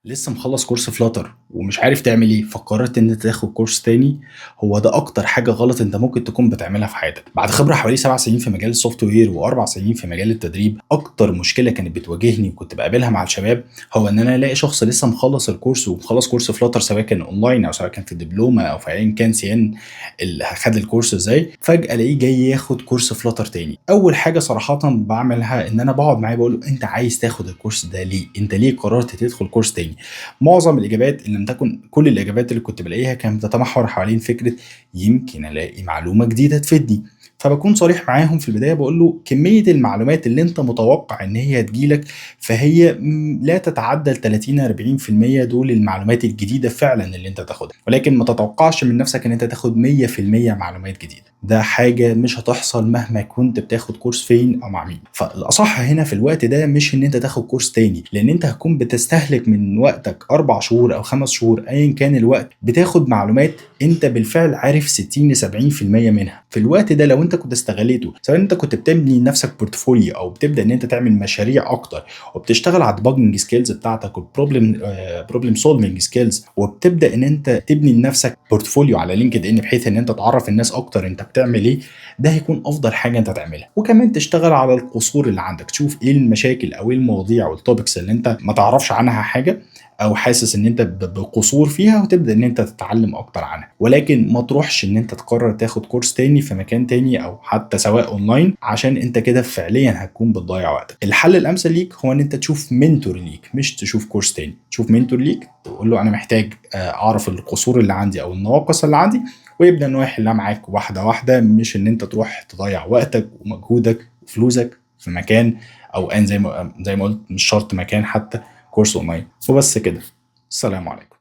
لسه مخلّص كورس Flutter ومش عارف تعمل إيه، فقررت إن أنت تاخد كورس تاني. هو ده أكتر حاجة غلط أنت ممكن تكون بتعملها في حياتك. بعد خبرة حوالي 7 سنين في مجال الSoftware و4 سنين في مجال التدريب، أكتر مشكلة كانت بتواجهني وكنت باقابلها مع الشباب هو إن أنا ألاقي شخص لسه مخلّص الكورس ومخلّص كورس Flutter سواء كان أونلاين أو سواء كان في الدبلومة أو في أيًا كان سيان خد الكورس إزاي، فجأة ألاقيه جاي ياخد كورس Flutter تاني. أول حاجة صراحةً باعملها إن أنا باقعد معاه باقول له: أنت عايز تاخد الكورس ده ليه؟ أنت ليه قررت تدخل كورس تاني؟ معظم الإجابات إن لم تكن كل الإجابات اللي كنت بالاقيها كانت بتتمحور حوالين فكرة يمكن ألاقي معلومة جديدة تفيدني. فباكون صريح معاهم في البداية باقول له كمية المعلومات اللي أنت متوقع إن هي تيجي لك فهي لا تتعدى ال30 40% دول المعلومات الجديدة فعلًا اللي أنت تاخدها، ولكن ما تتوقعش من نفسك إن أنت تاخد 100% معلومات جديدة، ده حاجة مش هتحصل مهما كنت بتاخد كورس فين أو مع مين. فالأصح هنا في الوقت ده مش إن أنت تاخد كورس تاني، لأن أنت هتكون بتستهلك من وقتك 4 شهور أو 5 شهور أيًا كان الوقت، بتاخد معلومات أنت بالفعل عارف 60 ل70% منها. في الوقت ده لو أنت كنت استغليته، سواء أنت كنت بتبني لنفسك portfolio أو بتبدأ إن أنت تعمل مشاريع أكتر، وبتشتغل على الdebugging skills بتاعتك والproblem solving skills، وبتبدأ إن أنت تبني لنفسك portfolio على LinkedIn بحيث إن أنت تعرّف الناس أكتر أنت بتعمل إيه، ده هيكون أفضل حاجة أنت تعملها. وكمان تشتغل على القصور اللي عندك، تشوف إيه المشاكل أو إيه المواضيع والtopics اللي أنت ما تعرفش عنها حاجة أو حاسس إن أنت بقصور فيها، وتبدأ إن أنت تتعلم أكتر عنها. ولكن ما تروحش إن أنت تقرر تاخد كورس تاني في مكان تاني أو حتى سواء أونلاين، عشان أنت كده فعليًا هتكون بتضيّع وقتك. الحل الأمثل ليك هو إن أنت تشوف mentor ليك، مش تشوف كورس تاني. تشوف mentor ليك تقول له أنا محتاج أعرف القصور اللي عندي أو النواقص اللي عندي، ويبدأ إن هو يحلها معاك واحدة واحدة، مش إن أنت تروح تضيّع وقتك ومجهودك وفلوسك في مكان أو زي ما قُلت مش شرط مكان حتى كورس أونلاين. وبس كده، السلام عليكم.